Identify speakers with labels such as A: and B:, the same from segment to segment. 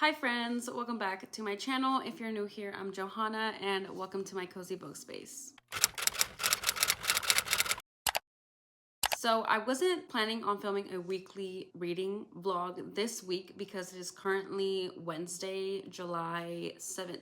A: Hi friends, welcome back to my channel. If you're new here, I'm Johanna and welcome to my cozy book space. So I wasn't planning on filming a weekly reading vlog this week because it is currently Wednesday, July 17th.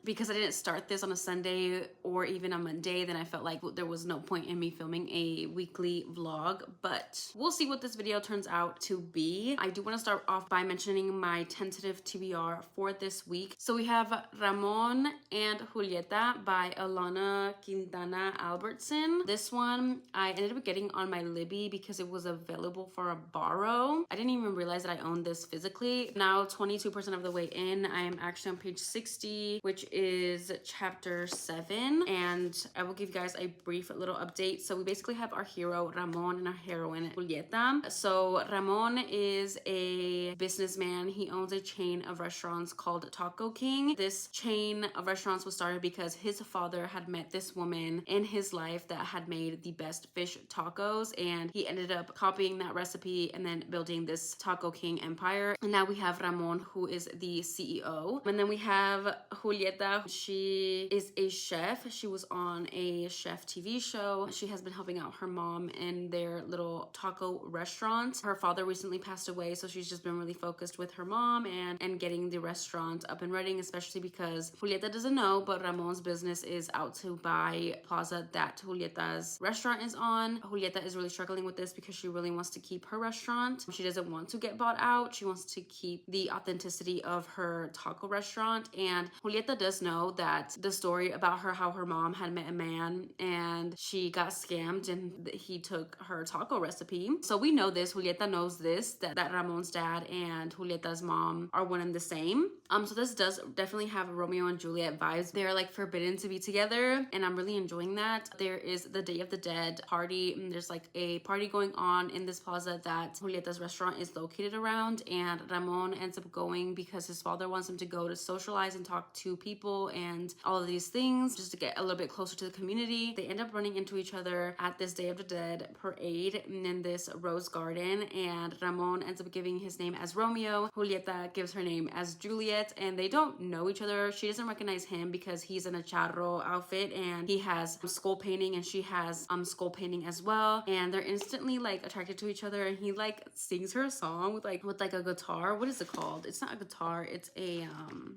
A: Because I didn't start this on a Sunday or even a Monday, then I felt like there was no point in me filming a weekly vlog, but we'll see what this video turns out to be. I do want to start off by mentioning my tentative TBR for this week. So we have Ramon and Julieta by Alana Quintana Albertson. This one I ended up getting on my Libby because it was available for a borrow. I didn't even realize that I owned this physically. Now 22% of the way in, I am actually on page 60, which is chapter 7, and I will give you guys a brief little update. So we basically have our hero Ramon and our heroine Julieta. So Ramon is a businessman. He owns a chain of restaurants called Taco King. This chain of restaurants was started because his father had met this woman in his life that had made the best fish tacos, and he ended up copying that recipe and then building this Taco King empire. And now we have Ramon, who is the CEO, and then we have Julieta. She is a chef. She was on a chef TV show. She has been helping out her mom in their little taco restaurant. Her father recently passed away, so she's just been really focused with her mom and getting the restaurant up and running, especially because Julieta doesn't know, but Ramon's business is out to buy plaza that Julieta's restaurant is on. Julieta is really struggling with this because she really wants to keep her restaurant. She doesn't want to get bought out. She wants to keep the authenticity of her taco restaurant. And Julieta does know that the story about how her mom had met a man and she got scammed and he took her taco recipe. So we know this. Julieta knows this, that Ramon's dad and Julieta's mom are one and the same. So this does definitely have Romeo and Juliet vibes. They're like forbidden to be together, and I'm really enjoying that. There is the Day of the Dead party, and there's like a party going on in this plaza that Julieta's restaurant is located around, and Ramon ends up going because his father wants him to go to socialize and talk to people and all of these things just to get a little bit closer to the community. They end up running into each other at this Day of the Dead parade in this rose garden, and Ramon ends up giving his name as Romeo. Julieta gives her name as Juliet, and they don't know each other. She doesn't recognize him because he's in a charro outfit and he has skull painting, and she has skull painting as well, and they're instantly like attracted to each other. And he like sings her a song with like a guitar. What is it called? It's not a guitar, it's a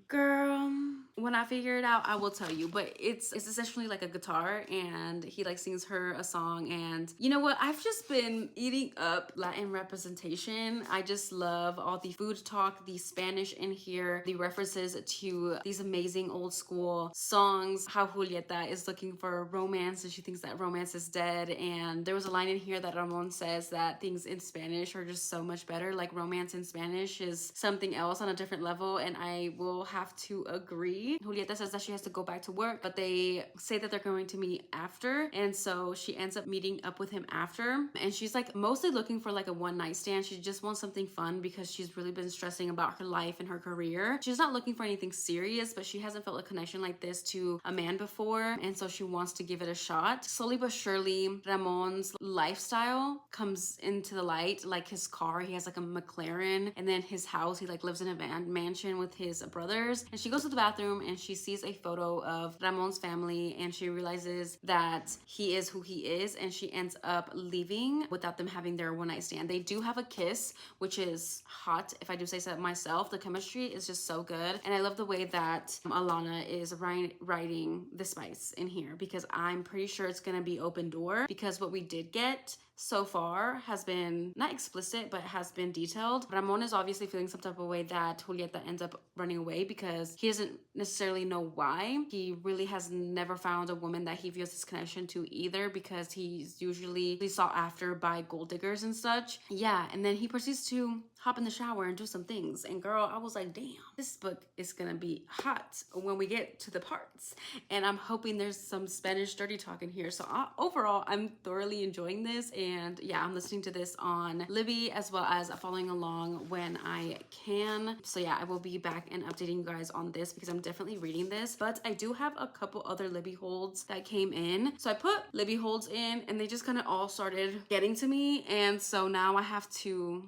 A: girl, when I figure it out I will tell you, but it's essentially like a guitar, and he like sings her a song. And you know what, I've just been eating up Latin representation. I just love all the food talk, the Spanish in here, the references to these amazing old school songs, how Julieta is looking for romance and she thinks that romance is dead. And there was a line in here that Ramon says that things in Spanish are just so much better, like romance in Spanish is something else on a different level, and I will have to agree. Julieta says that she has to go back to work, but they say that they're going to meet after, and so she ends up meeting up with him after, and she's like mostly looking for like a one-night stand. She just wants something fun because she's really been stressing about her life and her career. She's not looking for anything serious, but she hasn't felt a connection like this to a man before, and so she wants to give it a shot. Slowly but surely, Ramon's lifestyle comes into the light, like his car. He has like a McLaren, and then his house, he like lives in a mansion with his brothers. And she goes to the bathroom and she sees a photo of Ramon's family, and she realizes that he is who he is, and she ends up leaving without them having their one-night stand. They do have a kiss, which is hot, if I do say so myself. The chemistry is just so good, and I love the way that Alana is writing the spice in here, because I'm pretty sure it's gonna be open door, because what we did get so far has been not explicit, but has been detailed. Ramon is obviously feeling some type of way that Julieta ends up running away because he doesn't necessarily know why. He really has never found a woman that he feels this connection to either, because he's usually sought after by gold diggers and such. Yeah, and then he proceeds to hop in the shower and do some things. And girl, I was like, damn, this book is gonna be hot when we get to the parts. And I'm hoping there's some Spanish dirty talk in here. So overall, I'm thoroughly enjoying this. And yeah, I'm listening to this on Libby as well as following along when I can. So yeah, I will be back and updating you guys on this because I'm definitely reading this. But I do have a couple other Libby holds that came in. So I put Libby holds in and they just kind of all started getting to me. And so now I have to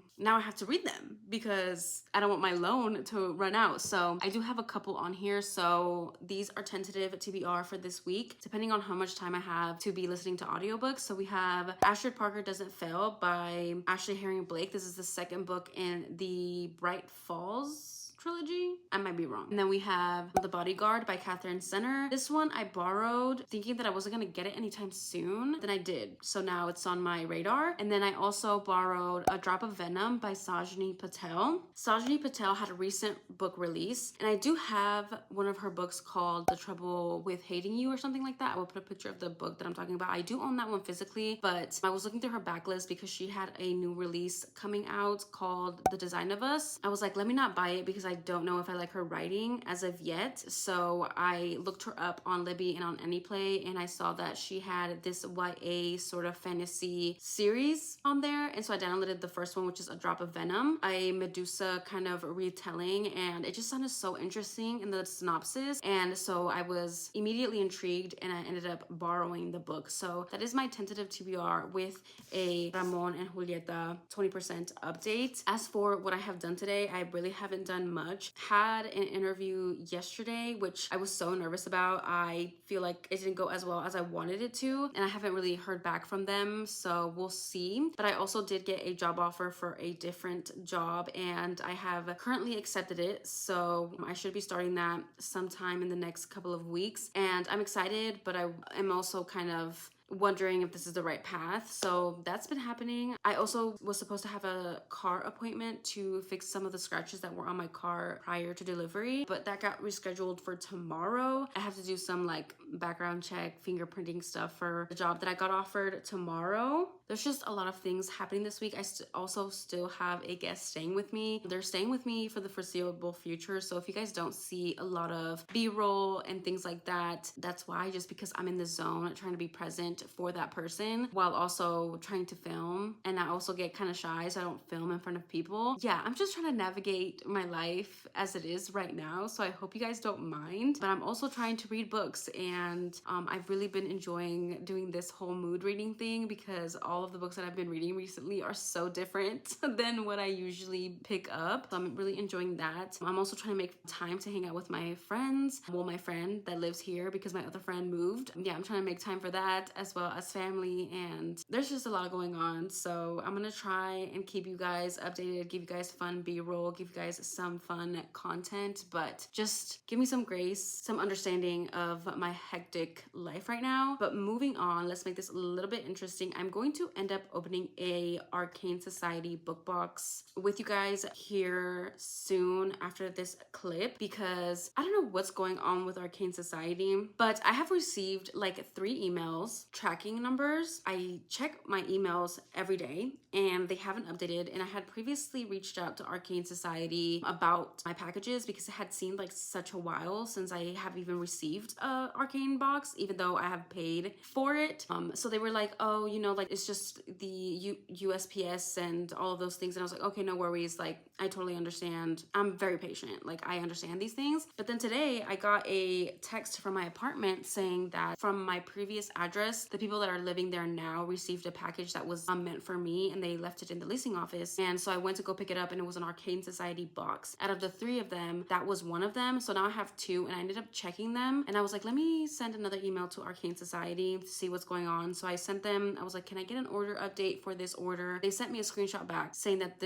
A: read read them because I don't want my loan to run out. So I do have a couple on here. So these are tentative TBR for this week, depending on how much time I have to be listening to audiobooks. So we have Ashford Parker Doesn't Fail by Ashley Herring Blake. This is the second book in the Bright Falls trilogy. I might be wrong. And then we have The Bodyguard by Catherine Senner. This one I borrowed thinking that I wasn't gonna get it anytime soon. Then I did. So now it's on my radar. And then I also borrowed A Drop of Venom by Sajni Patel. Sajni Patel had a recent book release, and I do have one of her books called The Trouble with Hating You or something like that. I will put a picture of the book that I'm talking about. I do own that one physically, but I was looking through her backlist because she had a new release coming out called The Design of Us. I was like, let me not buy it because I don't know if I like her writing as of yet. So I looked her up on Libby and on Anyplay, and I saw that she had this YA sort of fantasy series on there. And so I downloaded the first one, which is A Drop of Venom, a Medusa kind of retelling, and it just sounded so interesting in the synopsis. And so I was immediately intrigued, and I ended up borrowing the book. So that is my tentative TBR with a Ramon and Julieta 20% update. As for what I have done today, I really haven't done much. Had an interview yesterday, which I was so nervous about. I feel like it didn't go as well as I wanted it to, and I haven't really heard back from them, so we'll see. But I also did get a job offer for a different job, and I have currently accepted it, so I should be starting that sometime in the next couple of weeks. And I'm excited, but I am also kind of wondering if this is the right path. So that's been happening. I also was supposed to have a car appointment to fix some of the scratches that were on my car prior to delivery, but that got rescheduled for tomorrow. I have to do some like background check, fingerprinting stuff for the job that I got offered tomorrow. There's just a lot of things happening this week. I also still have a guest staying with me. They're staying with me for the foreseeable future. So if you guys don't see a lot of B-roll and things like that, that's why, just because I'm in the zone trying to be present for that person while also trying to film. And I also get kind of shy, so I don't film in front of people. Yeah, I'm just trying to navigate my life as it is right now, so I hope you guys don't mind. But I'm also trying to read books, and I've really been enjoying doing this whole mood reading thing because all of the books that I've been reading recently are so different than what I usually pick up. So I'm really enjoying that. I'm also trying to make time to hang out with my friends. Well, my friend that lives here because my other friend moved. Yeah, I'm trying to make time for that as well as family, and there's just a lot going on. So I'm gonna try and keep you guys updated, give you guys fun B-roll, give you guys some fun content, but just give me some grace, some understanding of my hectic life right now. But moving on, let's make this a little bit interesting. I'm going to end up opening a Arcane Society book box with you guys here soon after this clip, because I don't know what's going on with Arcane Society, but I have received like 3 emails tracking numbers. I check my emails every day and they haven't updated, and I had previously reached out to Arcane Society about my packages because it had seemed like such a while since I have even received a Arcane box, even though I have paid for it. So they were like, oh, you know, like it's just the USPS and all of those things. And I was like, okay, no worries, like I totally understand. I'm very patient, like I understand these things. But then today I got a text from my apartment saying that from my previous address, the people that are living there now received a package that was meant for me, and they left it in the leasing office. And so I went to go pick it up, and it was an Arcane Society box. Out of the 3 of them, that was one of them. So now I have 2, and I ended up checking them, and I was like, let me send another email to Arcane Society to see what's going on. So I sent them, I was like, can I get an order update for this order? They sent me a screenshot back saying that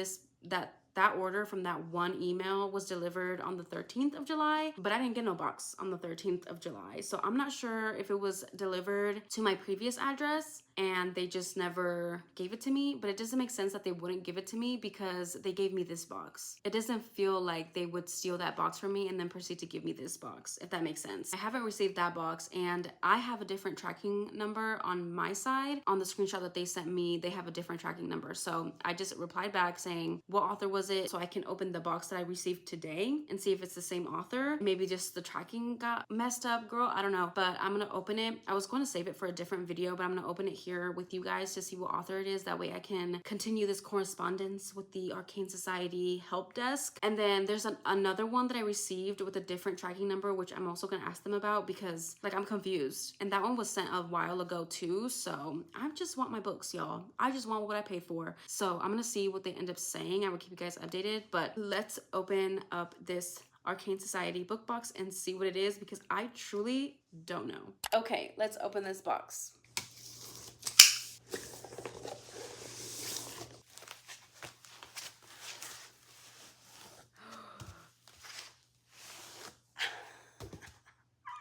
A: that order from that one email was delivered on the 13th of July, but I didn't get no box on the 13th of July. So I'm not sure if it was delivered to my previous address and they just never gave it to me, but it doesn't make sense that they wouldn't give it to me because they gave me this box. It doesn't feel like they would steal that box from me and then proceed to give me this box, if that makes sense. I haven't received that box, and I have a different tracking number on my side. On the screenshot that they sent me, they have a different tracking number. So I just replied back saying, what author was it? So I can open the box that I received today and see if it's the same author. Maybe just the tracking got messed up, girl. I don't know, but I'm gonna open it. I was going to save it for a different video, but I'm gonna open it here with you guys to see what author it is. That way I can continue this correspondence with the Arcane Society help desk. And then there's another one that I received with a different tracking number, which I'm also gonna ask them about because like I'm confused. And that one was sent a while ago too. So I just want my books, y'all. I just want what I paid for. So I'm gonna see what they end up saying. I will keep you guys guys updated, but let's open up this Arcane Society book box and see what it is because I truly don't know. Okay, let's open this box.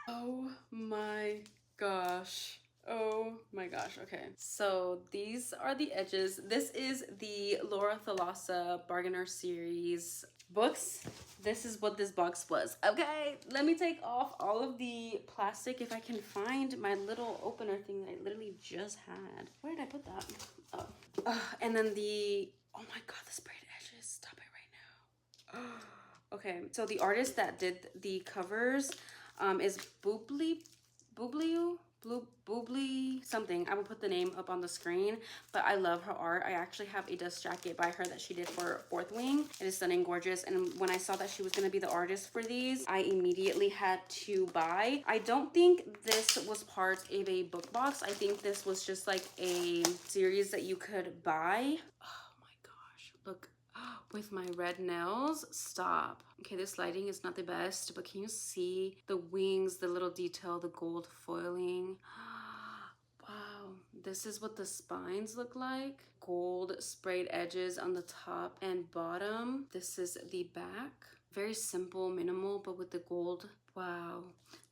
A: Oh my gosh. Oh my gosh. Okay. So these are the edges. This is the Laura Thalassa Bargainer series books. This is what this box was. Okay, let me take off all of the plastic if I can find my little opener thing that I literally just had. Where did I put that? Oh. And then the, oh my god, the sprayed edges. Stop it right now. Okay, so the artist that did the covers is Boobly something. I will put the name up on the screen, but I love her art. I actually have a dust jacket by her that she did for Fourth Wing. It is stunning, gorgeous, and when I saw that she was going to be the artist for these, I immediately had to buy. I don't think this was part of a book box. I think this was just like a series that you could buy. Oh my gosh, look. With my red nails, stop. Okay, this lighting is not the best, but can you see the wings, the little detail, the gold foiling? Wow, this is what the spines look like. Gold sprayed edges on the top and bottom. This is the back. Very simple, minimal, but with the gold. Wow.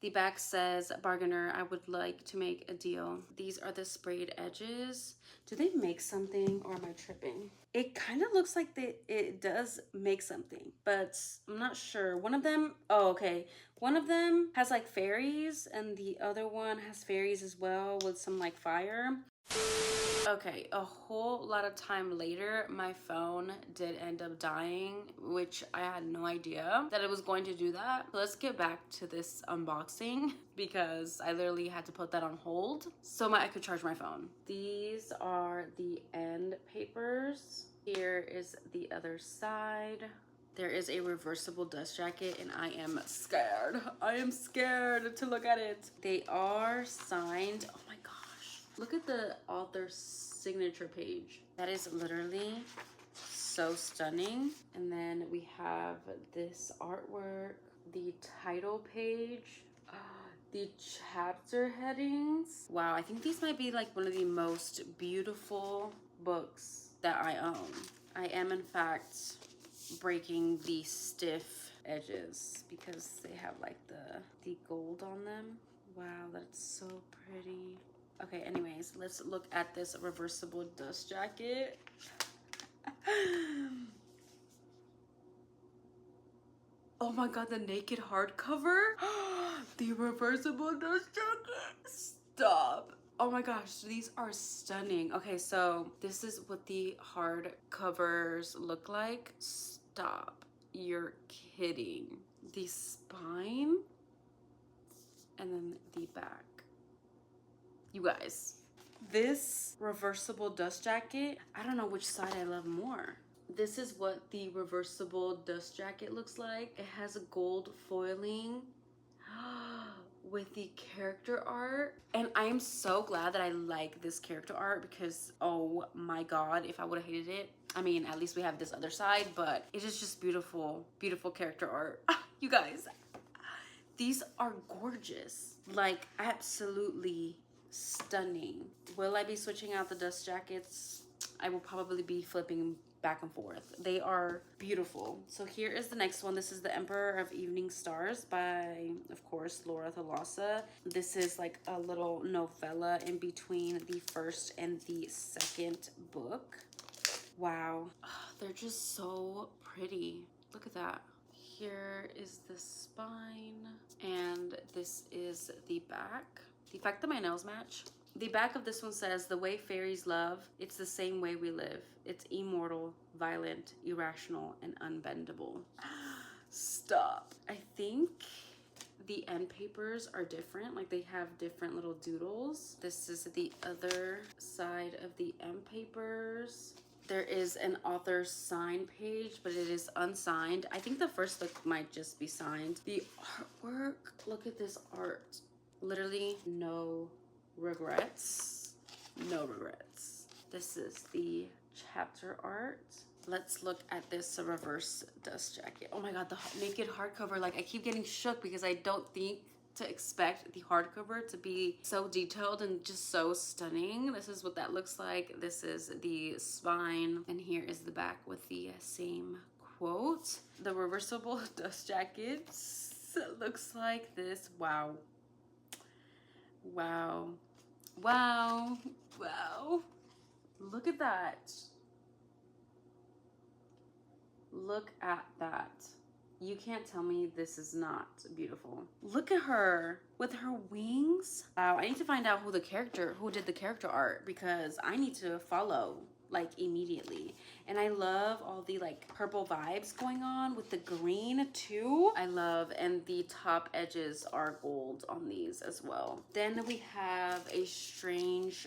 A: The back says, Bargainer, I would like to make a deal. These are the sprayed edges. Do they make something or am I tripping? It kind of looks like it does make something, but I'm not sure. One of them, oh, okay. One of them has like fairies and the other one has fairies as well with some like fire. Okay, a whole lot of time later, my phone did end up dying, which I had no idea that it was going to do that. Let's get back to this unboxing because I literally had to put that on hold so I could charge my phone. These are the end papers. Here is the other side. There is a reversible dust jacket and I am scared. I am scared to look at it. They are signed. Oh my gosh. Look at the author's signature page. That is literally so stunning. And then we have this artwork, the title page, the chapter headings. Wow, I think these might be like one of the most beautiful books that I own. I am in fact breaking the stiff edges because they have like the gold on them. Wow, that's so pretty. Okay, anyways, let's look at this reversible dust jacket. Oh my god, the naked hardcover. The reversible dust jacket. Stop. Oh my gosh, these are stunning. Okay, so this is what the hard covers look like. Stop. You're kidding. The spine and then the back. You guys, this reversible dust jacket, I don't know which side I love more. This is what the reversible dust jacket looks like. It has a gold foiling with the character art. And I am so glad that I like this character art because, oh my god, if I would have hated it, I mean, at least we have this other side, but it is just beautiful, beautiful character art. You guys, these are gorgeous. Like, absolutely stunning. Will I be switching out the dust jackets? I will probably be flipping back and forth. They are beautiful. So here is the next one. This is The Emperor of Evening Stars by, of course, Laura Thalassa. This is like a little novella in between the first and the second book. Wow, they're just so pretty. Look at that. Here is the spine and this is the back. The fact that my nails match. The back of this one says, the way fairies love, it's the same way we live. It's immortal, violent, irrational, and unbendable. Stop. I think the end papers are different. Like they have different little doodles. This is the other side of the end papers. There is an author's sign page, but it is unsigned. I think the first book might just be signed. The artwork, look at this art. Literally no regrets. No regrets. This is the chapter art. Let's look at this reverse dust jacket. Oh my god, the naked hardcover. Like, I keep getting shook because I don't think to expect the hardcover to be so detailed and just so stunning. This is what that looks like. This is the spine, and here is the back with the same quote. The reversible dust jacket looks like this. Wow. Wow. Wow. Wow. Look at that. Look at that. You can't tell me this is not beautiful. Look at her with her wings. Wow, I need to find out who did the character art, because I need to follow like immediately. And I love all the like purple vibes going on with the green too. I love, and the top edges are gold on these as well. Then we have a strange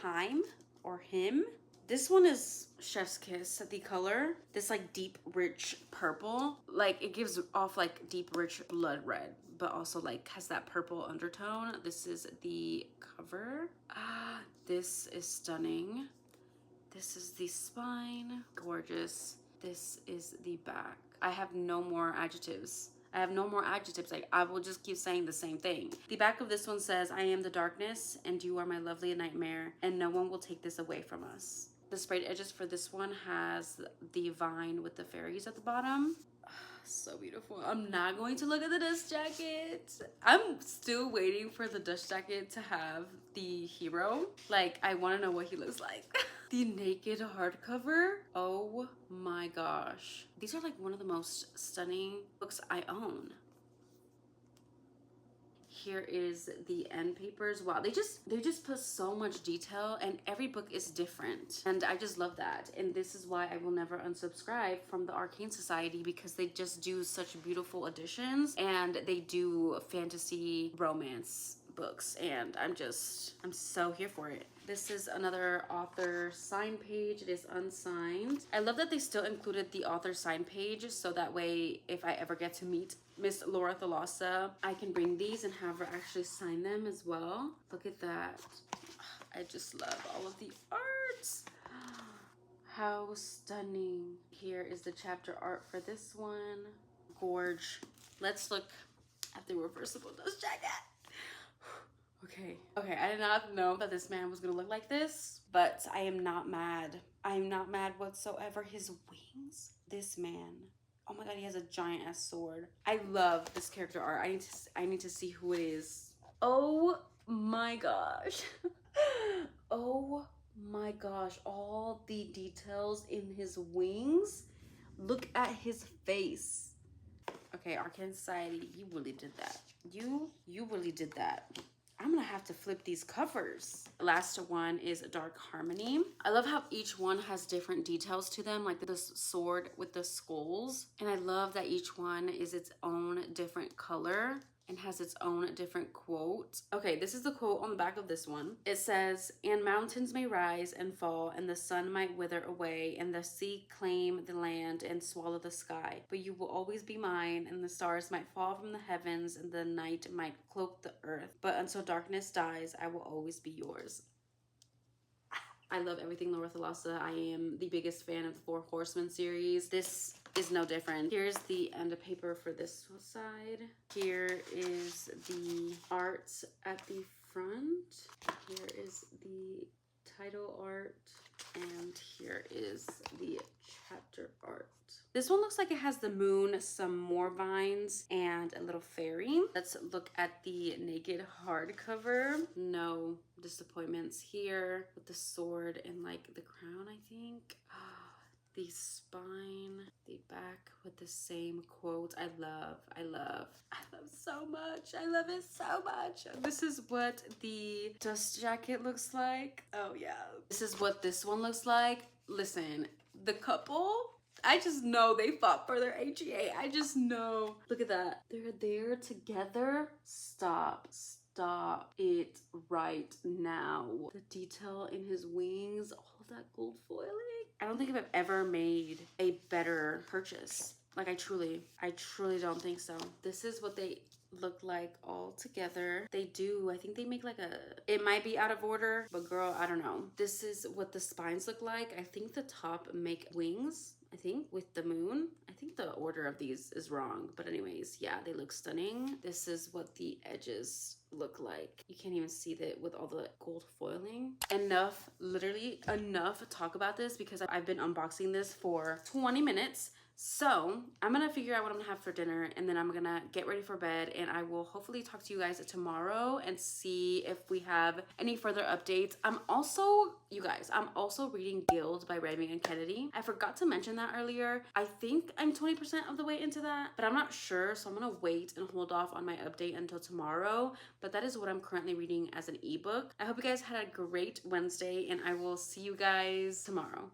A: Heim or him. This one is Chef's Kiss, the color. This like deep, rich purple. Like, it gives off like deep, rich blood red, but also like has that purple undertone. This is the cover. Ah, this is stunning. This is the spine. Gorgeous. This is the back. I have no more adjectives. I have no more adjectives. Like, I will just keep saying the same thing. The back of this one says, I am the darkness and you are my lovely nightmare, and no one will take this away from us. The sprayed edges for this one has the vine with the fairies at the bottom. So beautiful. I'm not going to look at the dust jacket. I'm still waiting for the dust jacket to have the hero. Like, I want to know what he looks like. The naked hardcover. Oh my gosh. These are like one of the most stunning books I own. Here is the end papers. Wow, they just put so much detail, and every book is different, and I just love that. And this is why I will never unsubscribe from the Arcane Society, because they just do such beautiful editions, and they do fantasy romance books, and I'm so here for it. This is another author sign page. It is unsigned. I love that they still included the author sign page, so that way if I ever get to meet Miss Laura Thalassa, I can bring these and have her actually sign them as well. Look at that. I just love all of the arts. How stunning. Here is the chapter art for this one. Gorge. Let's look at the reversible dust jacket. Okay, I did not know that this man was gonna look like this, but I am not mad. I am not mad whatsoever. His wings, this man. Oh my god, he has a giant ass sword. I love this character art. I need to see who it is. Oh my gosh. Oh my gosh, all the details in his wings. Look at his face. Okay, Arcane Society, you really did that. You really did that. I'm gonna have to flip these covers. Last one is Dark Harmony. I love how each one has different details to them, like this sword with the skulls. And I love that each one is its own different color and has its own different quote. Okay, this is the quote on the back of this one. It says, and mountains may rise and fall, and the sun might wither away, and the sea claim the land and swallow the sky. But you will always be mine, and the stars might fall from the heavens, and the night might cloak the earth. But until darkness dies, I will always be yours. I love everything Laura Thalassa. I am the biggest fan of the Four Horsemen series. This is no different. Here's the end of paper for this side. Here is the art at the front. Here is the title art. And here is the chapter art. This one looks like it has the moon, some more vines, and a little fairy. Let's look at the naked hardcover. No disappointments here with the sword and like the crown, I think. The spine, the back with the same quote. I love so much. I love it so much. This is what the dust jacket looks like. Oh yeah. This is what this one looks like. Listen, the couple, I just know they fought for their HEA. I just know. Look at that. They're there together. Stop it right now. The detail in his wings, all of that gold foiling. I don't think I've ever made a better purchase Like I truly don't think so. This is what they look like all together. They do, I think they make like it might be out of order, but girl, I don't know. This is what the spines look like. I think the top make wings, I think, with the moon. I think the order of these is wrong, but anyways, yeah, they look stunning. This is what the edges look like. You can't even see that with all the gold foiling. Enough, literally enough to talk about this because I've been unboxing this for 20 minutes. So I'm gonna figure out what I'm gonna have for dinner, and then I'm gonna get ready for bed, and I will hopefully talk to you guys tomorrow and see if we have any further updates. You guys, I'm also reading Guild by Remy and Kennedy. I forgot to mention that earlier. I think I'm 20% of the way into that, but I'm not sure, so I'm gonna wait and hold off on my update until tomorrow. But that is what I'm currently reading as an ebook. I hope you guys had a great Wednesday, and I will see you guys tomorrow.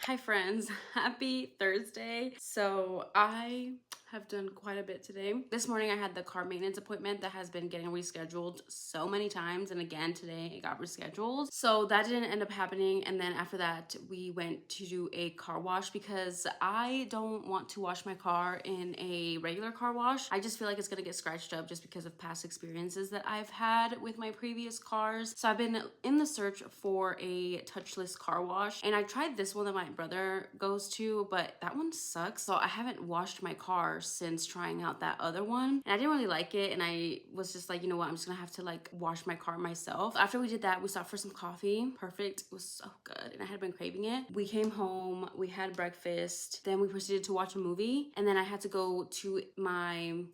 A: Hi friends, happy Thursday. So I have done quite a bit today. This morning I had the car maintenance appointment that has been getting rescheduled so many times, and again today it got rescheduled. So that didn't end up happening, and then after that we went to do a car wash because I don't want to wash my car in a regular car wash. I just feel like it's gonna get scratched up just because of past experiences that I've had with my previous cars. So I've been in the search for a touchless car wash, and I tried this one that my brother goes to, but that one sucks. So I haven't washed my car since trying out that other one, and I didn't really like it, and I was just like, you know what, I'm just gonna have to like wash my car myself. After we did that, we stopped for some coffee. Perfect. It was so good, and I had been craving it. We came home, we had breakfast, then we proceeded to watch a movie, and then I had to go to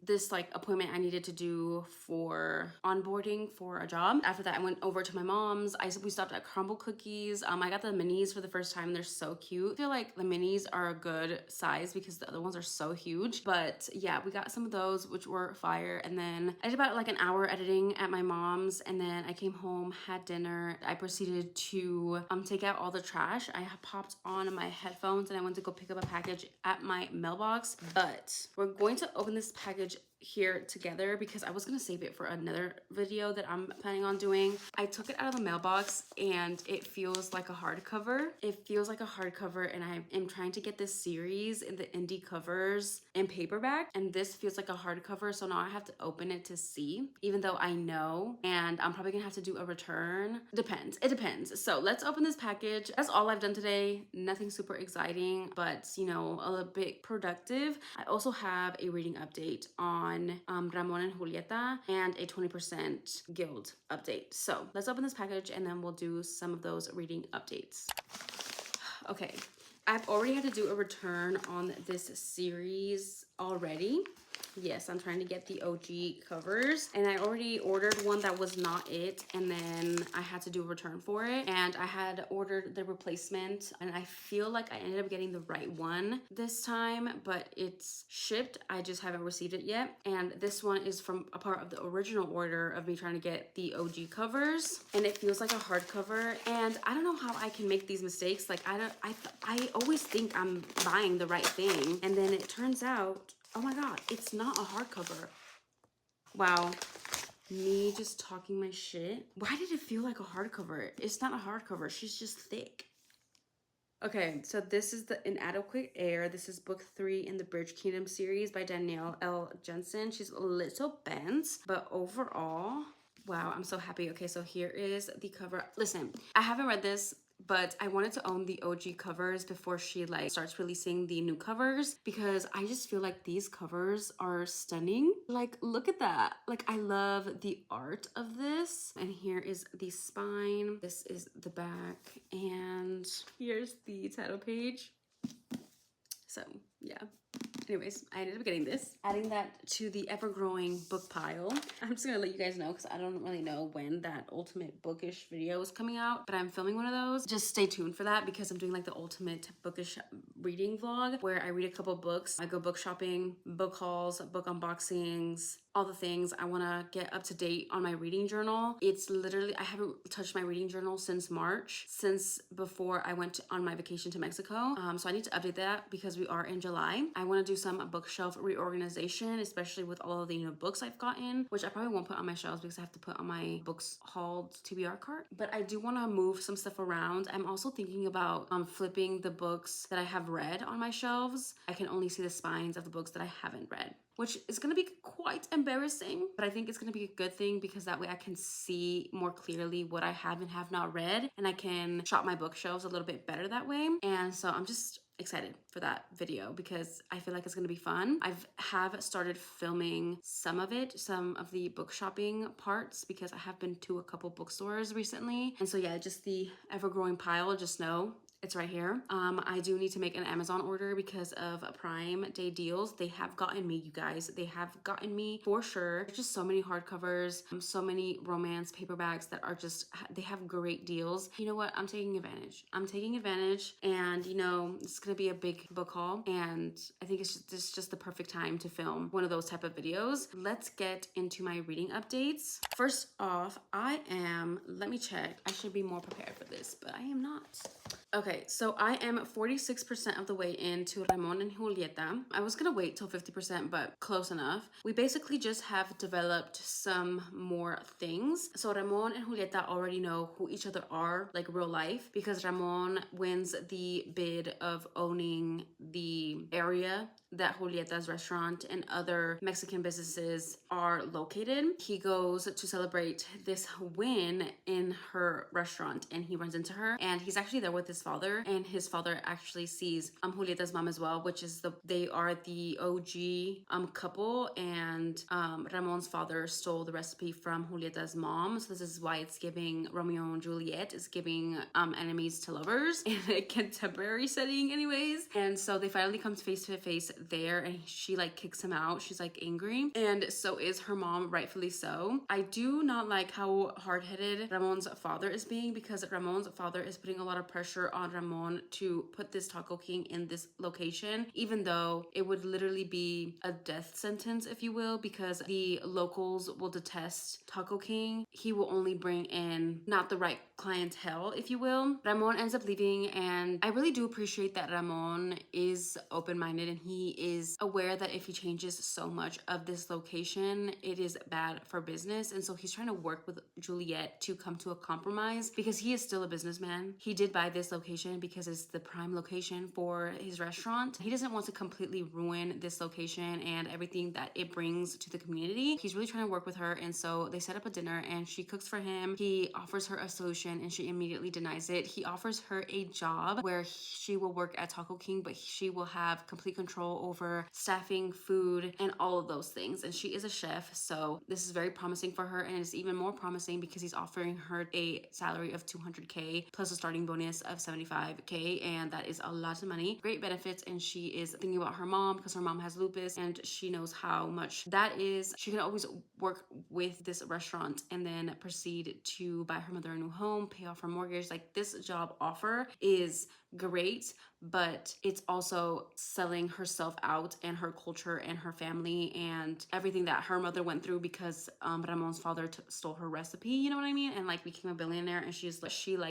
A: this like appointment I needed to do for onboarding for a job. After that I went over to my mom's. We stopped at Crumble Cookies. I got the minis for the first time. They're so cute. I feel like the minis are a good size because the other ones are so huge. But yeah, we got some of those, which were fire. And then I did about like an hour editing at my mom's, and then I came home, had dinner. I proceeded to take out all the trash. I popped on my headphones and I went to go pick up a package at my mailbox. But we're going to open this package here together because I was gonna save it for another video that I'm planning on doing. I took it out of the mailbox and it feels like a hardcover. It feels like a hardcover, and I am trying to get this series in the indie covers in paperback, and this feels like a hardcover, so now I have to open it to see, even though I know, and I'm probably gonna have to do a return. It depends. So let's open this package. That's all I've done today. Nothing super exciting, but you know, a little bit productive. I also have a reading update on Ramon and Julieta and a 20% Guild update. So let's open this package and then we'll do some of those reading updates. Okay, I've already had to do a return on this series already. Yes, I'm trying to get the OG covers, and I already ordered one that was not it, and then I had to do a return for it, and I had ordered the replacement, and I feel like I ended up getting the right one this time, but it's shipped. I just haven't received it yet, and this one is from a part of the original order of me trying to get the OG covers, and it feels like a hardcover, and I don't know how I can make these mistakes. Like I always think I'm buying the right thing, and then it turns out, oh my god, it's not a hardcover. Wow, me just talking my shit. Why did it feel like a hardcover? It's not a hardcover, she's just thick. Okay, so this is the Inadequate Air. This is book 3 in the Bridge Kingdom series by Danielle L. Jensen. She's a little bent, but overall, wow, I'm so happy. Okay, so here is the cover. Listen, I haven't read this, but I wanted to own the OG covers before she like starts releasing the new covers, because I just feel like these covers are stunning. Like, look at that. Like, I love the art of this. And here is the spine. This is the back, and here's the title page. So yeah, anyways, I ended up getting this, adding that to the ever-growing book pile. I'm just gonna let you guys know because I don't really know when that ultimate bookish video is coming out, but I'm filming one of those. Just stay tuned for that because I'm doing like the ultimate bookish reading vlog where I read a couple books. I go book shopping, book hauls, book unboxings, all the things. I want to get up to date on my reading journal. It's literally, I haven't touched my reading journal since March, since before I went on my vacation to Mexico. So I need to update that because we are in July. I want to do some bookshelf reorganization, especially with all of the books I've gotten, which I probably won't put on my shelves because I have to put on my books hauled TBR cart. But I do want to move some stuff around. I'm also thinking about flipping the books that I have read on my shelves. I can only see the spines of the books that I haven't read, which is going to be quite embarrassing, but I think it's going to be a good thing because that way I can see more clearly what I have and have not read, and I can shop my bookshelves a little bit better that way. And so I'm just excited for that video because I feel like it's going to be fun. Have started filming some of the book shopping parts, because I have been to a couple bookstores recently. And so yeah, just the ever-growing pile, just know it's right here. I do need to make an Amazon order because of Prime Day deals. They have gotten me, you guys. They have gotten me for sure. There's just so many hardcovers, so many romance paperbacks that are just, they have great deals. You know what? I'm taking advantage. And it's gonna be a big book haul, and I think it's just the perfect time to film one of those type of videos. Let's get into my reading updates. First off, let me check. I should be more prepared for this, but I am not. Okay, so I am 46% of the way into Ramon and Julieta. I was gonna wait till 50%, but close enough. We basically just have developed some more things. So Ramon and Julieta already know who each other are, like real life, because Ramon wins the bid of owning the area that Julieta's restaurant and other Mexican businesses are located. He goes to celebrate this win in her restaurant, and he runs into her, and he's actually there with his father, and his father actually sees Julieta's mom as well, which is they are the OG couple, and Ramon's father stole the recipe from Julieta's mom, so this is why it's giving Romeo and Juliet, is giving enemies to lovers in a contemporary setting anyways. And so they finally come face to face there, and she like kicks him out. She's like angry, and so is her mom, rightfully so. I do not like how hard-headed Ramon's father is being, because Ramon's father is putting a lot of pressure on Ramon to put this Taco King in this location, even though it would literally be a death sentence, if you will, because the locals will detest Taco King. He will only bring in not the right clientele, if you will. Ramon ends up leaving, and I really do appreciate that Ramon is open-minded, and he is aware that if he changes so much of this location, it is bad for business. And so he's trying to work with Juliet to come to a compromise, because he is still a businessman. He did buy this location because it's the prime location for his restaurant. He doesn't want to completely ruin this location and everything that it brings to the community. He's really trying to work with her, and so they set up a dinner, and she cooks for him. He offers her a solution, and she immediately denies it. He offers her a job where she will work at Taco King, but she will have complete control over staffing, food, and all of those things. And she is a chef, so this is very promising for her, and it's even more promising because he's offering her a salary of $200K plus a starting bonus of $75K, and that is a lot of money. Great benefits, and she is thinking about her mom because her mom has lupus, and she knows how much that is. She can always work with this restaurant and then proceed to buy her mother a new home, pay off her mortgage. Like, this job offer is great, but it's also selling herself out and her culture and her family and everything that her mother went through because Ramon's father stole her recipe, you know what I mean, and like became a billionaire, and she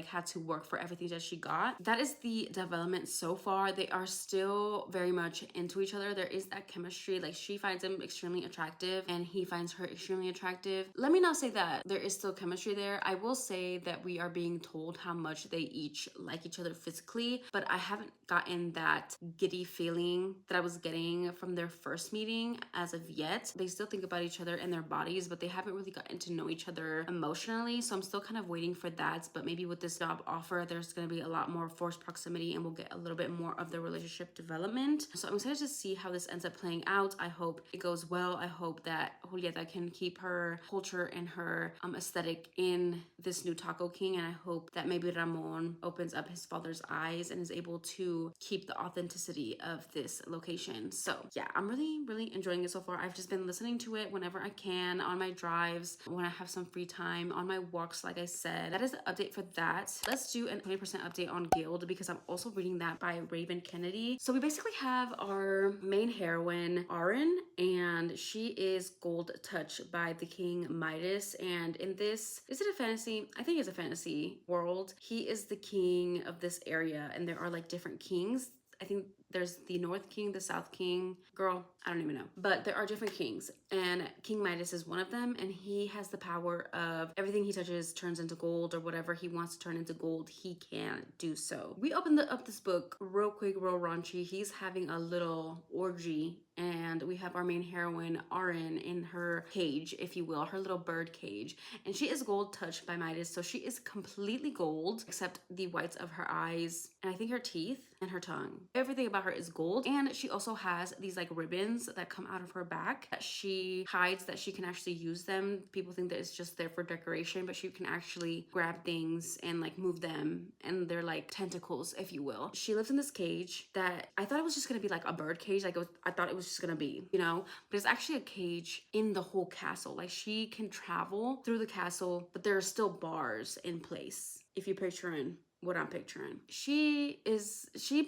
A: had to work for everything that she got. That is the development so far. They are still very much into each other. There is that chemistry. Like, she finds him extremely attractive and he finds her extremely attractive. Let me not say that there is still chemistry there. I will say that we are being told how much they each like each other physically, but I haven't gotten that giddy feeling that I was getting from their first meeting as of yet. They still think about each other and their bodies, but they haven't really gotten to know each other emotionally, so I'm still kind of waiting for that. But maybe with this job offer, there's going to be a lot more forced proximity, and we'll get a little bit more of the relationship development. So I'm excited to see how this ends up playing out. I hope it goes well. I hope that Julieta can keep her culture and her aesthetic in this new Taco King, and I hope that maybe Ramon opens up his father's eyes eyes and is able to keep the authenticity of this location. So yeah, I'm really enjoying it so far. I've just been listening to it whenever I can, on my drives, when I have some free time, on my walks, like I said. That is the update for that. Let's do a 20% update on Guild, because I'm also reading that by Raven Kennedy. So we basically have our main heroine, Arin, and she is gold touched by the king Midas. And in this, is it a fantasy? I think it's a fantasy world. He is the king of this area, and there are like different kings. I think there's the North King, the South King. Girl, I don't even know. But there are different kings, and King Midas is one of them, and he has the power of everything he touches turns into gold, or whatever he wants to turn into gold, he can do so. We opened up this book real quick, real raunchy. He's having a little orgy, and we have our main heroine, Arin, in her cage, if you will, her little bird cage. And she is gold touched by Midas, so she is completely gold, except the whites of her eyes, and I think her teeth and her tongue. Everything about her is gold. And she also has these like ribbons that come out of her back that she hides, that she can actually use them. People think that it's just there for decoration, but she can actually grab things and like move them, and they're like tentacles, if you will. She lives in this cage that I thought it was just gonna be like a bird cage, like I thought it was just gonna be, you know, but it's actually a cage in the whole castle. Like she can travel through the castle, but there are still bars in place, if you're picturing what I'm picturing. She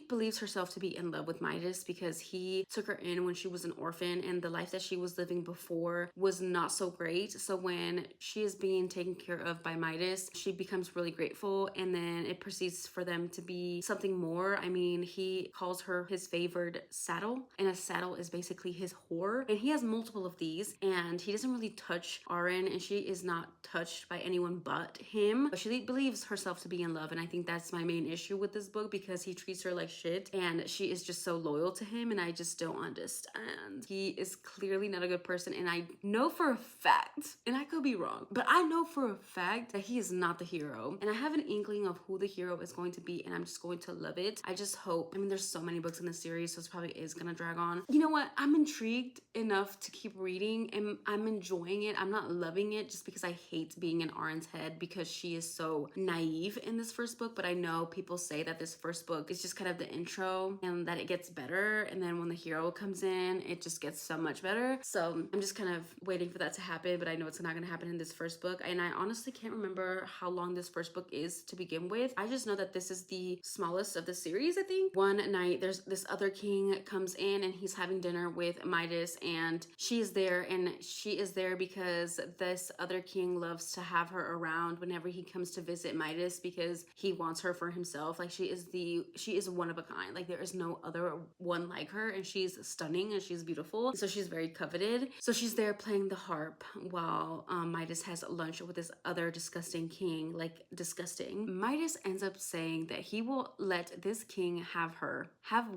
A: believes herself to be in love with Midas because he took her in when she was an orphan, and the life that she was living before was not so great. So when she is being taken care of by Midas, she becomes really grateful, and then it proceeds for them to be something more. I mean, he calls her his favored saddle, and a saddle is basically his whore, and he has multiple of these, and he doesn't really touch Arin, and she is not touched by anyone but him. But she believes herself to be in love, and I think that's my main issue with this book, because he treats her like shit, and she is just so loyal to him, and I just don't understand. He is clearly not a good person, and I know for a fact, and I could be wrong, but I know for a fact that he is not the hero, and I have an inkling of who the hero is going to be, and I'm just going to love it. I just hope. I mean, there's so many books in the series, so it's probably is gonna drag on. You know what? I'm intrigued enough to keep reading, and I'm enjoying it. I'm not loving it just because I hate being in Arin's head, because she is so naive in this first book. But I know people say that this first book is just kind of the intro, and that it gets better, and then when the hero comes in, it just gets so much better. So I'm just kind of waiting for that to happen, but I know it's not gonna happen in this first book, and I honestly can't remember how long this first book is to begin with. I just know that this is the smallest of the series, I think. One night, there's this other king comes in, and he's having dinner with Midas, and she is there, and she is there because this other king loves to have her around whenever he comes to visit Midas, because he wants her for himself. Like she is one of a kind. Like there is no other one like her, and she's stunning and she's beautiful, so she's very coveted. So she's there playing the harp while Midas has lunch with this other disgusting king. Like disgusting. Midas ends up saying that he will let this king have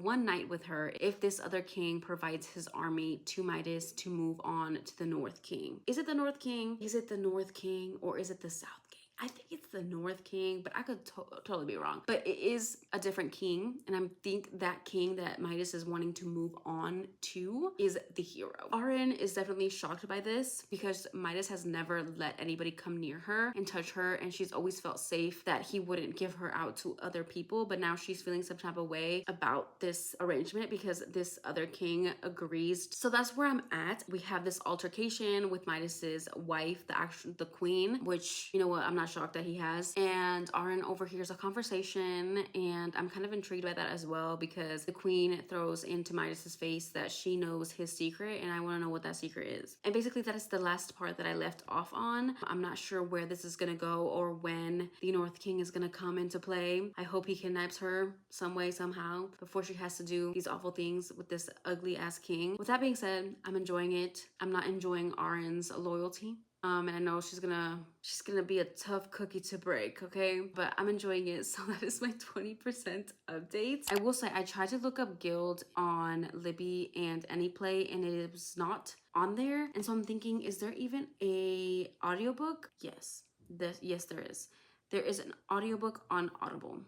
A: one night with her if this other king provides his army to Midas to move on to the North King. Is it the North King? Is it the North King, or is it the South King? I think it's the North King, but I could totally be wrong. But it is a different king, and I think that king that Midas is wanting to move on to is the hero. Arin is definitely shocked by this, because Midas has never let anybody come near her and touch her, and she's always felt safe that he wouldn't give her out to other people. But now she's feeling some type of way about this arrangement because this other king agrees. So that's where I'm at. We have this altercation with Midas's wife, the queen, which, you know what, I'm not shocked that he has. And Arin overhears a conversation, and I'm kind of intrigued by that as well, because the queen throws into Midas's face that she knows his secret, and I want to know what that secret is. And basically that is the last part that I left off on. I'm not sure where this is gonna go, or when the North King is gonna come into play. I hope he kidnaps her some way, somehow, before she has to do these awful things with this ugly ass king. With that being said, I'm enjoying it. I'm not enjoying Arin's loyalty. And I know she's gonna be a tough cookie to break, okay? But I'm enjoying it, so that is my 20% update. I will say, I tried to look up Guild on Libby and Anyplay, and it was not on there. And so I'm thinking, is there even a audiobook? Yes, yes there is. There is an audiobook on Audible.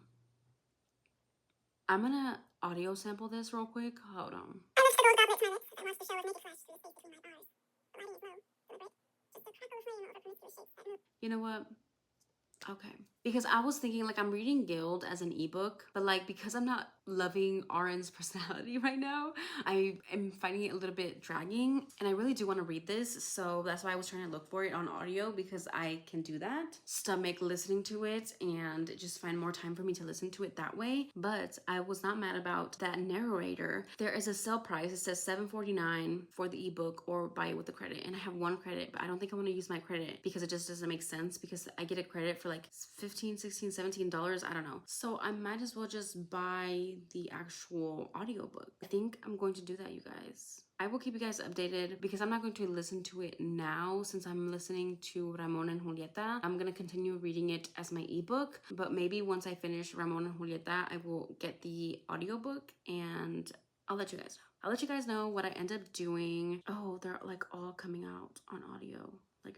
A: I'm gonna audio sample this real quick. Hold on. You know what? Okay. Because I was thinking like I'm reading Guild as an ebook, but like because I'm not loving Arin's personality right now, I am finding it a little bit dragging and I really do want to read this. So that's why I was trying to look for it on audio because I can do that. Stomach listening to it and just find more time for me to listen to it that way. But I was not mad about that narrator. There is a sale price. It says $7.49 for the ebook or buy it with the credit. And I have one credit, but I don't think I want to use my credit because it just doesn't make sense because I get a credit for like $15, $16, $17. I don't know. So I might as well just buy the actual audiobook. I think I'm going to do that, you guys. I will keep you guys updated because I'm not going to listen to it now since I'm listening to Ramon and Julieta. I'm going to continue reading it as my ebook, but maybe once I finish Ramon and Julieta, I will get the audiobook and I'll let you guys know. I'll let you guys know what I end up doing. Oh, they're like all coming out on audio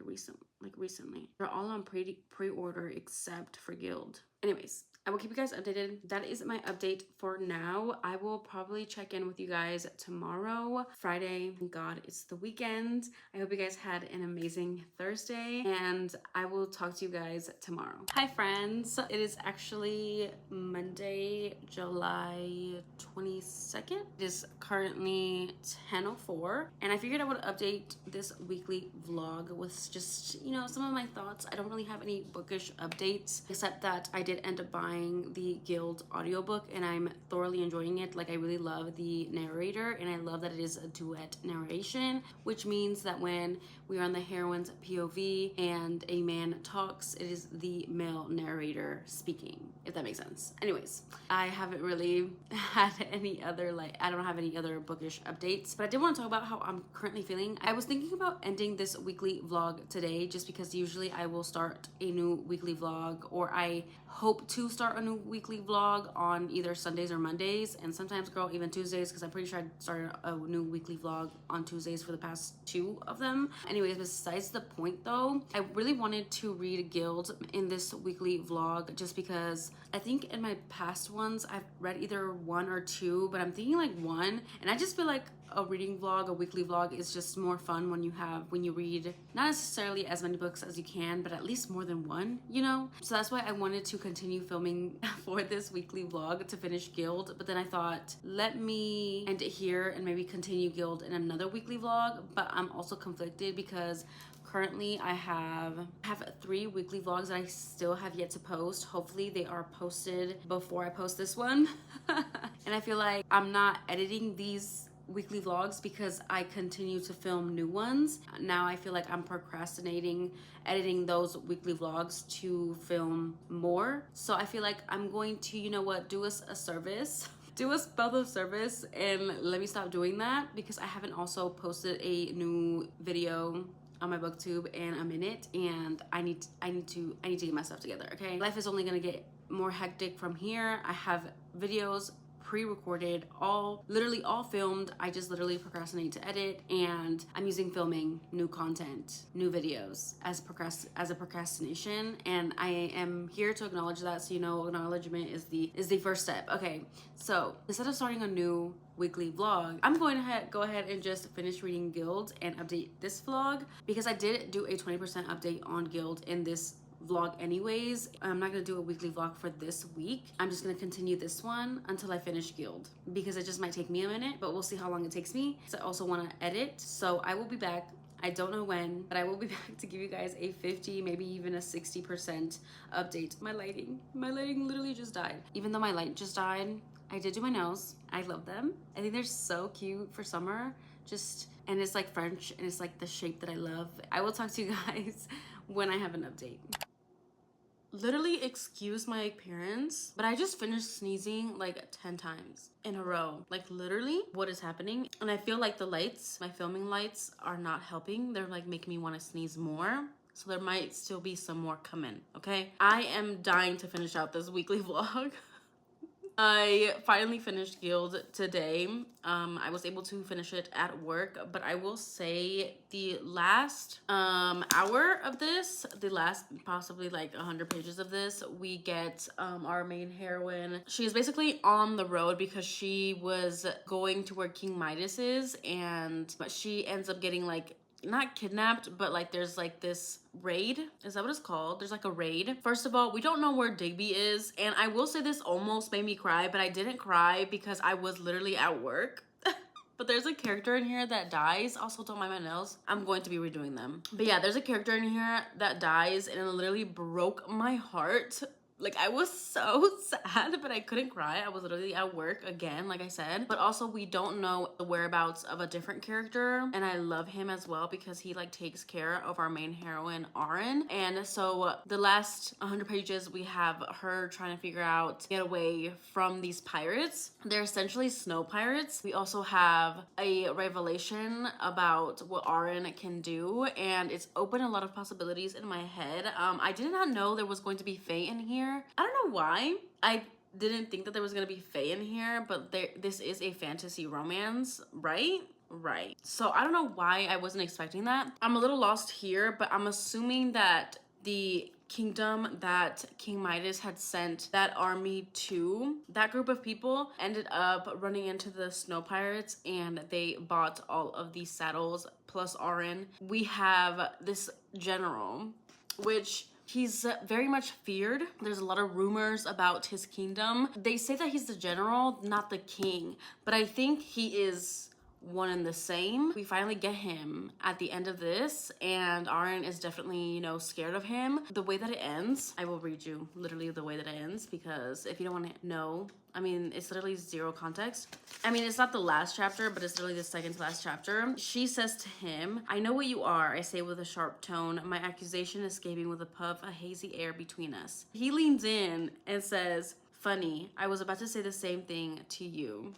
A: recently. They're all on pre-order except for Guild. Anyways, I will keep you guys updated. That is my update for now. I will probably check in with you guys tomorrow, Friday. Thank God it's the weekend. I hope you guys had an amazing Thursday and I will talk to you guys tomorrow. Hi friends. It is actually Monday, July 22nd. It is currently 10:04 and I figured I would update this weekly vlog with just, you know, some of my thoughts. I don't really have any bookish updates except that I did end up buying the Guild audiobook and I'm thoroughly enjoying it. Like I really love the narrator and I love that it is a duet narration, which means that when we are on the heroine's POV and a man talks, it is the male narrator speaking, if that makes sense. Anyways, I haven't really had any other, I don't have any other bookish updates, but I did want to talk about how I'm currently feeling. I was thinking about ending this weekly vlog today just because usually I will start a new weekly vlog, or I hope to start a new weekly vlog on either Sundays or Mondays, and sometimes, girl, even Tuesdays, because I'm pretty sure I started a new weekly vlog on Tuesdays for the past 2 of them. Anyways, besides the point though, I really wanted to read Guild in this weekly vlog just because I think in my past ones I've read either 1 or 2, but I'm thinking like 1, and I just feel like a reading vlog, a weekly vlog is just more fun when you read not necessarily as many books as you can, but at least more than 1, you know? So that's why I wanted to continue filming for this weekly vlog to finish Guild, but then I thought, let me end it here and maybe continue Guild in another weekly vlog. But I'm also conflicted because currently I have 3 weekly vlogs that I still have yet to post. Hopefully they are posted before I post this one. And I feel like I'm not editing these weekly vlogs because I continue to film new ones. Now I feel like I'm procrastinating editing those weekly vlogs to film more. So I feel like I'm going to, you know what, do us a service. Do us both a service and let me stop doing that because I haven't also posted a new video on my booktube and I'm in it and I need to get my stuff together, okay? Life is only gonna get more hectic from here. I have videos pre-recorded, literally all filmed. I just literally procrastinate to edit, and I'm using filming new content, new videos as a procrastination, and I am here to acknowledge that, so you know, acknowledgement is the first step. Okay, so instead of starting a new weekly vlog, I'm going to go ahead and just finish reading Guild and update this vlog because I did do a 20% update on Guild in this vlog anyways. I'm not gonna do a weekly vlog for this week. I'm just gonna continue this one until I finish Guild because it just might take me a minute, but we'll see how long it takes me. So I also want to edit, so I will be back. I don't know when, but I will be back to give you guys a 50, maybe even a 60% update. My lighting literally just died. Even though my light just died, I did do my nails. I love them. I think they're so cute for summer. And it's like French and it's like the shape that I love. I will talk to you guys when I have an update. Literally, excuse my appearance, but I just finished sneezing like 10 times in a row. Like literally, what is happening? And I feel like the lights, my filming lights, are not helping. They're like making me want to sneeze more. So there might still be some more coming, okay? I am dying to finish out this weekly vlog. I finally finished Guild today. I was able to finish it at work, but I will say the last hour of this, the last possibly like 100 pages of this, we get our main heroine. She is basically on the road because she was going to where King Midas is, and she ends up getting like not kidnapped, but like there's like this raid. Is that what it's called? There's like a raid. First of all, we don't know where Digby is, and I will say this almost made me cry, but I didn't cry because I was literally at work. But there's a character in here that dies. Also, don't mind my nails. I'm going to be redoing them. But yeah, there's a character in here that dies, and it literally broke my heart. Like, I was so sad, but I couldn't cry. I was literally at work again, like I said. But also, we don't know the whereabouts of a different character, and I love him as well because he like takes care of our main heroine, Arin. And so the last 100 pages, we have her trying to figure out get away from these pirates. They're essentially snow pirates. We also have a revelation about what Arin can do, and it's opened a lot of possibilities in my head. I did not know there was going to be Faye in here. I don't know why. I didn't think that there was gonna be Faye in here, but this is a fantasy romance, right? Right. So I don't know why I wasn't expecting that. I'm a little lost here, but I'm assuming that the kingdom that King Midas had sent that army to, that group of people ended up running into the snow pirates, and they bought all of these saddles plus Arin. We have this general, which he's very much feared. There's a lot of rumors about his kingdom. They say that he's the general, not the king, but I think he is one and the same. We finally get him at the end of this, and Arin is definitely, you know, scared of him. The way that it ends, I will read you literally the way that it ends, because if you don't want to know, I mean, it's literally zero context. I mean, it's not the last chapter, but it's literally the second to last chapter. She says to him, "I know what you are," I say with a sharp tone, my accusation escaping with a puff, a hazy air between us. He leans in and says, "Funny, I was about to say the same thing to you."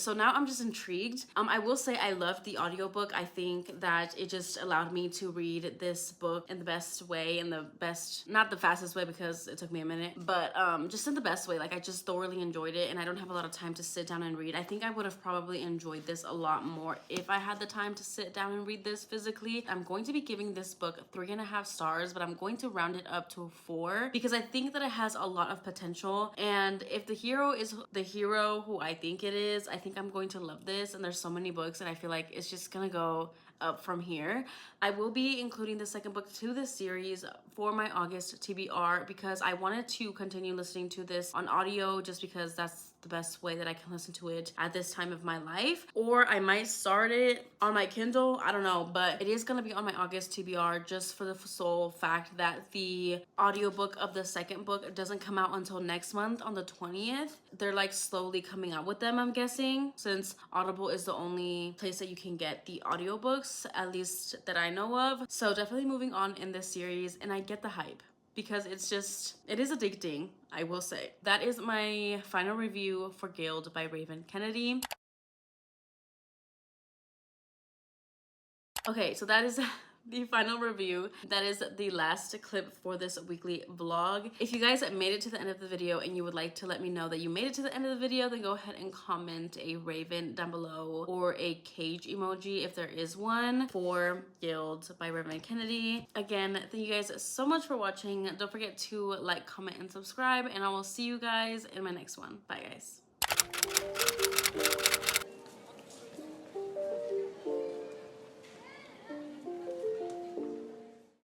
A: So now I'm just intrigued. I will say I loved the audiobook. I think that it just allowed me to read this book in the best way, in the best, not the fastest way because it took me a minute, but just in the best way. Like, I just thoroughly enjoyed it, and I don't have a lot of time to sit down and read. I think I would have probably enjoyed this a lot more if I had the time to sit down and read this physically. I'm going to be giving this book 3.5 stars, but I'm going to round it up to 4 because I think that it has a lot of potential. And if the hero is the hero who I think it is, I think I'm going to love this. And there's so many books, and I feel like it's just gonna go up from here. I will be including the second book to this series for my August TBR because I wanted to continue listening to this on audio just because that's the best way that I can listen to it at this time of my life. Or I might start it on my Kindle, I don't know, but it is gonna be on my August TBR just for the sole fact that the audiobook of the second book doesn't come out until next month on the 20th. They're like slowly coming out with them, I'm guessing, since Audible is the only place that you can get the audiobooks, at least that I know of. So definitely moving on in this series, and I get the hype because it is addicting, I will say. That is my final review for Guild by Raven Kennedy. Okay, so that is the final review. That is the last clip for this weekly vlog. If you guys made it to the end of the video and you would like to let me know that you made it to the end of the video, then go ahead and comment a raven down below or a cage emoji if there is one for Guild by Raven Kennedy. Again, thank you guys so much for watching. Don't forget to like, comment, and subscribe, and I will see you guys in my next one. Bye, guys.